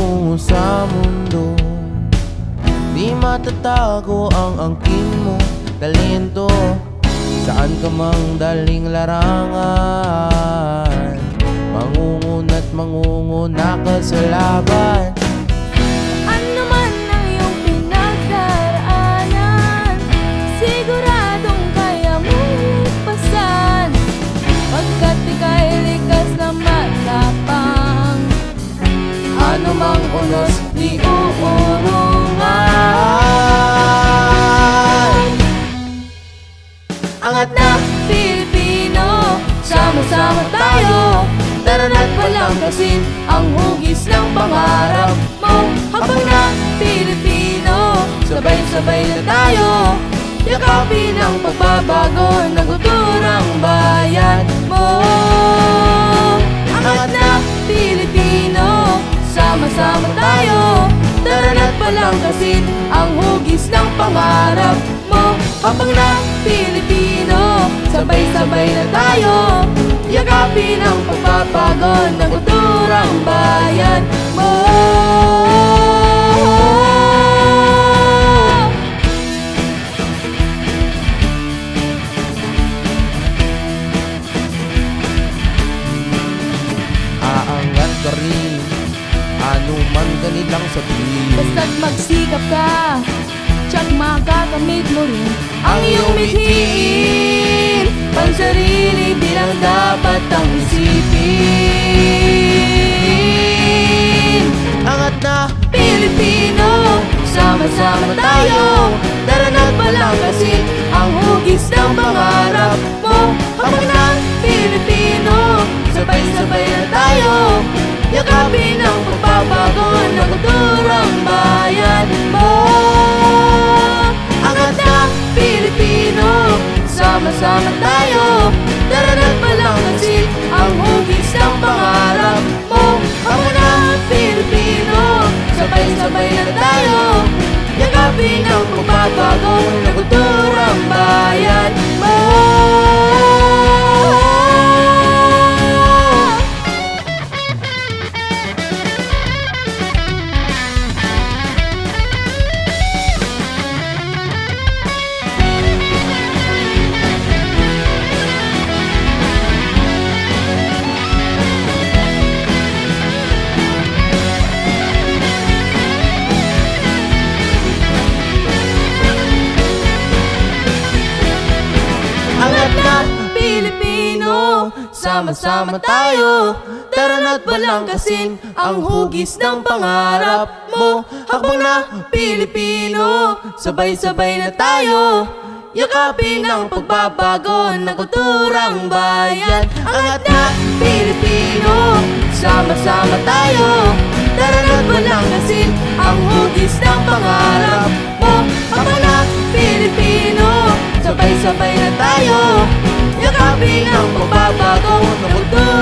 patungo sa mundo. Di matatago ang angkin mo, talento, saan ka mang daling larangan. Mangunguna't mangunguna ka sa laban. Ano man ang iyong pinagdaraanan, siguradong kaya mong lipasan, pagkat ika'y likas na matapang. Ano mang unos di uurungan. Angat na Pilipino, sama-sama tayo. Tara na't palangkasin ang hugis ng pangarap mo. Habang na Pilipino, sabay-sabay na tayo. Yakapin ang pagbabago, naguturang bayan mo. Angat na Pilipino, sama-sama tayo. Tara na't palangkasin ang hugis ng pangarap mo. Habang na Pilipino, sabay-sabay na tayo. Yakapin ang pagbabago, naguturang bayan mo. Aangat ka rin, ano man kanilang sabihin. Basta't magsikap ka, tiyak makakamit mo rin ang iyong mithiin. Pansarili bilang dapat ang isipin. Angat na Pilipino, sama-sama tayo. Tara na't palangkasin ang hugis ng pangarap mo. Habang na Pilipino, sabay-sabay na tayo. Yakapin ang pagbabago, naguturang bayan mo. Angat na Pilipino, sama-sama tayo. Tara na't palangkasin ang hugis ng pangarap mo. Habang na Pilipino, sabay-sabay na tayo. Yakapin ang pagbabago, naguturang bayan mo. Angat na Pilipino, sama-sama tayo. Tara na't balangkasin ang hugis ng pangarap mo. Habang na Pilipino, sabay-sabay na tayo. Yakapin ang pagbabago, naguturang bayan. Angat na Pilipino, sama-sama tayo. Tara na't balangkasin ang hugis ng pangarap mo. Habang na Pilipino, sabay-sabay na tayo. Yakapin ang pagbabago, naguturang